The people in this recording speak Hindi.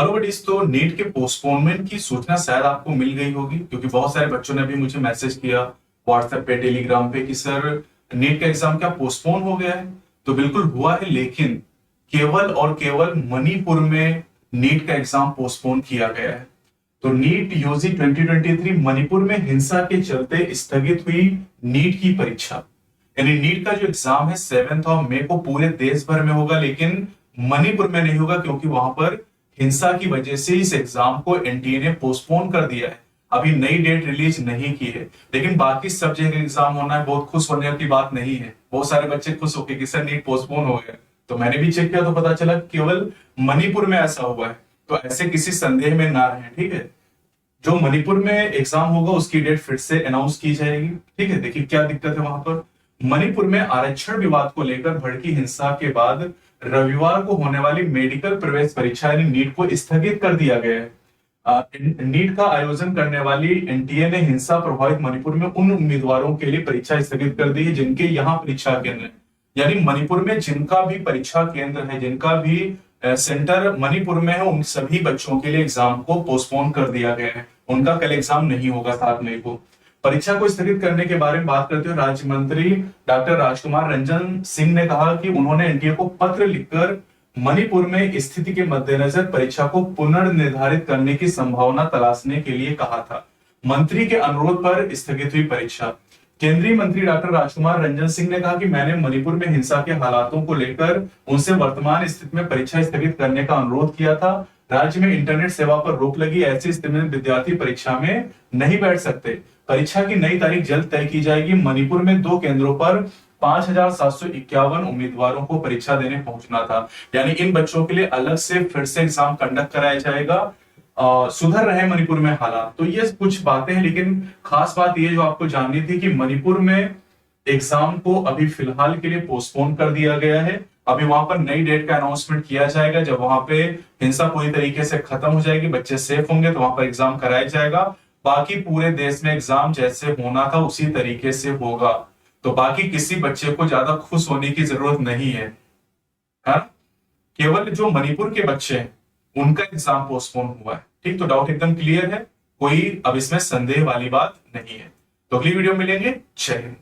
Hello buddies. तो नीट के पोस्टपोनमेंट की सूचना शायद आपको मिल गई होगी, क्योंकि बहुत सारे बच्चों ने भी मुझे मैसेज किया व्हाट्सएप पे, टेलीग्राम पे कि सर नीट का एग्जाम क्या पोस्टपोन हो गया है। तो बिल्कुल हुआ है, लेकिन केवल और केवल मणिपुर में नीट का एग्जाम पोस्टपोन किया गया है। तो नीट यूजी 2023 मणिपुर में हिंसा के चलते स्थगित हुई नीट की परीक्षा। यानी नीट का जो एग्जाम है 7 मई को पूरे देश भर में होगा, लेकिन मणिपुर में नहीं होगा, क्योंकि वहां पर हिंसा की वजह से इस एग्जाम को एनटीए ने पोस्टपोन कर दिया है। अभी नई डेट रिलीज नहीं की है, लेकिन बाकी सब जगह एग्जाम होना है, बहुत खुश होने की बात नहीं है। बहुत सारे बच्चे खुश होके कि सर नीट पोस्टपोन हो गया। तो मैंने भी चेक किया तो पता चला केवल मणिपुर में ऐसा हुआ है। तो ऐसे किसी संदेह में ना रहे, ठीक है। जो मणिपुर में एग्जाम होगा उसकी डेट फिर से अनाउंस की जाएगी, ठीक है। देखिए क्या दिक्कत है वहां पर। मणिपुर में आरक्षण विवाद को लेकर भड़की हिंसा के बाद रविवार को होने वाली मेडिकल प्रवेश परीक्षा यानी नीट को स्थगित कर दिया गया है। नीट का आयोजन करने वाली एनटीए ने हिंसा प्रभावित मणिपुर में उन उम्मीदवारों के लिए परीक्षा स्थगित कर दी है जिनके यहाँ परीक्षा केंद्र है। यानी मणिपुर में जिनका भी परीक्षा केंद्र है, जिनका भी सेंटर मणिपुर में है, उन सभी बच्चों के लिए एग्जाम को पोस्टपोन कर दिया गया है। उनका कल एग्जाम नहीं होगा 7 मई को। परीक्षा को स्थगित करने के बारे में बात करते हुए राज्य मंत्री डॉक्टर राजकुमार रंजन सिंह ने कहा कि उन्होंने एनटीए को पत्र लिखकर मणिपुर में स्थिति के मद्देनजर परीक्षा को पुनर्निर्धारित करने की संभावना तलाशने के लिए कहा था। मंत्री के अनुरोध पर स्थगित हुई परीक्षा। केंद्रीय मंत्री डॉक्टर राजकुमार रंजन सिंह ने कहा कि मैंने मणिपुर में हिंसा के हालातों को लेकर उनसे वर्तमान स्थिति में परीक्षा स्थगित करने का अनुरोध किया था। राज्य में इंटरनेट सेवा पर रोक लगी, ऐसी स्थिति में विद्यार्थी परीक्षा में नहीं बैठ सकते। परीक्षा की नई तारीख जल्द तय की जाएगी। मणिपुर में 2 केंद्रों पर 5,751 उम्मीदवारों को परीक्षा देने पहुंचना था। यानी इन बच्चों के लिए अलग से फिर से एग्जाम कंडक्ट कराया जाएगा। सुधर रहे मणिपुर में हालात। तो ये कुछ बातें हैं, लेकिन खास बात ये जो आपको जाननी थी कि मणिपुर में एग्जाम को अभी फिलहाल के लिए पोस्टपोन कर दिया गया है। अभी वहां पर नई डेट का अनाउंसमेंट किया जाएगा। जब वहां पे हिंसा पूरी तरीके से खत्म हो जाएगी, बच्चे सेफ होंगे, तो वहां पर एग्जाम कराया जाएगा। बाकी पूरे देश में एग्जाम जैसे होना था उसी तरीके से होगा। तो बाकी किसी बच्चे को ज्यादा खुश होने की जरूरत नहीं है, हाँ? केवल जो मणिपुर के बच्चे हैं उनका एग्जाम पोस्टपोन हुआ है, ठीक। तो डाउट एकदम क्लियर है, कोई अब इसमें संदेह वाली बात नहीं है। तो अगली वीडियो में मिलेंगे। जय हिंद।